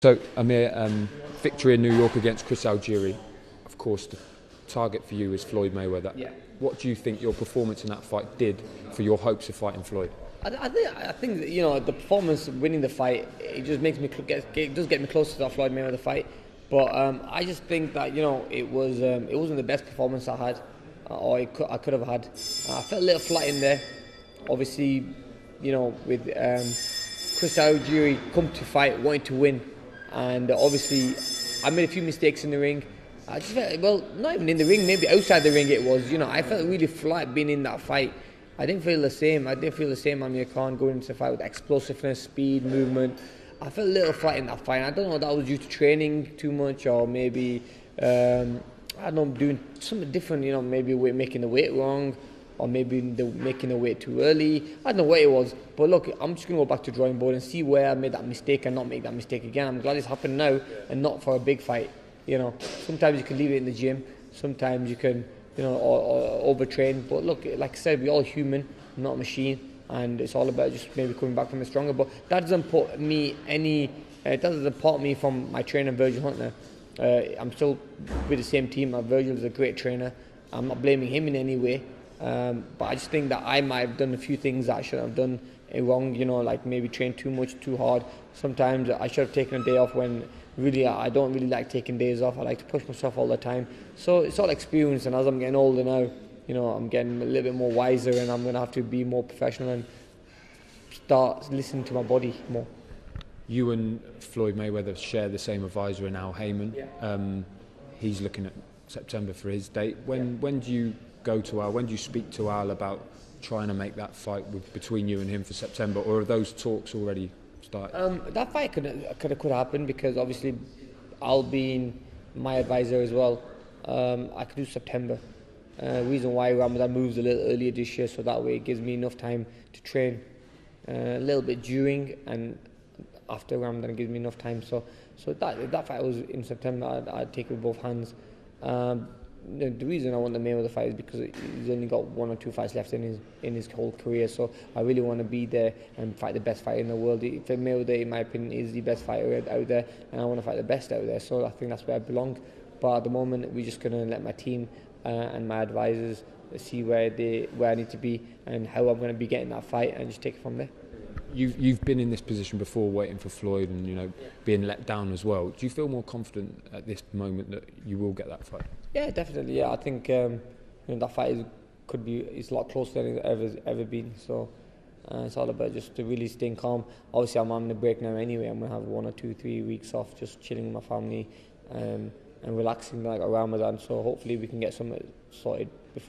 So, Amir, victory in New York against Chris Algieri. Of course, the target for you is Floyd Mayweather. Yeah. What do you think your performance in that fight did for your hopes of fighting Floyd? I think that, the performance, winning the fight, it just makes me it does get me closer to that Floyd Mayweather fight. But I just think that it wasn't the best performance I had, or I could have had. I felt a little flat in there. Obviously, with Chris Algieri come to fight wanting to win, and obviously I made a few mistakes in the ring. I just felt, well, not even in the ring, maybe outside the ring it was. I felt really flat being in that fight. I didn't feel the same. I didn't feel the same Amir Khan going into the fight with explosiveness, speed, movement. I felt a little flat in that fight. I don't know if that was due to training too much, or maybe I don't know, doing something different. Maybe we're making the weight wrong, or maybe making the weight too early. I don't know what it was. But look, I'm just going to go back to drawing board and see where I made that mistake and not make that mistake again. I'm glad it's happened now and not for a big fight. Sometimes you can leave it in the gym. Sometimes you can, or overtrain. But look, like I said, we're all human, not a machine. And it's all about just maybe coming back from it stronger. But that doesn't put me it doesn't depart me from my trainer, Virgil Hunter. I'm still with the same team. Virgil is a great trainer. I'm not blaming him in any way. But I just think that I might have done a few things that I shouldn't have done wrong, like maybe train too much, too hard. Sometimes I should have taken a day off when really I don't really like taking days off. I like to push myself all the time. So it's all experience, and as I'm getting older now, I'm getting a little bit more wiser, and I'm going to have to be more professional and start listening to my body more. You and Floyd Mayweather share the same advisor in Al Heyman. Yeah. He's looking at September for his date. When do you go to Al? When do you speak to Al about trying to make that fight between you and him for September, or are those talks already started? That fight could happen, because obviously Al being my advisor as well. I could do September. Reason why Ramadan moves a little earlier this year, so that way it gives me enough time to train a little bit during and after Ramadan. It gives me enough time. So that fight was in September. I'd take it with both hands. The reason I want the Mayweather fight is because he's only got 1 or 2 fights left in his whole career. So I really want to be there and fight the best fighter in the world. Mayweather, in my opinion, is the best fighter out there, and I want to fight the best out there. So I think that's where I belong. But at the moment, we're just going to let my team and my advisors see where I need to be and how I'm going to be getting that fight, and just take it from there. You've been in this position before, waiting for Floyd, and being let down as well. Do you feel more confident at this moment that you will get that fight? Yeah, definitely. Yeah, I think that fight is a lot closer than it's ever been. So it's all about just really staying calm. Obviously, I'm on the break now anyway. I'm gonna have 1 or 2, 3 weeks off, just chilling with my family and relaxing like around Ramadan. So hopefully we can get something sorted before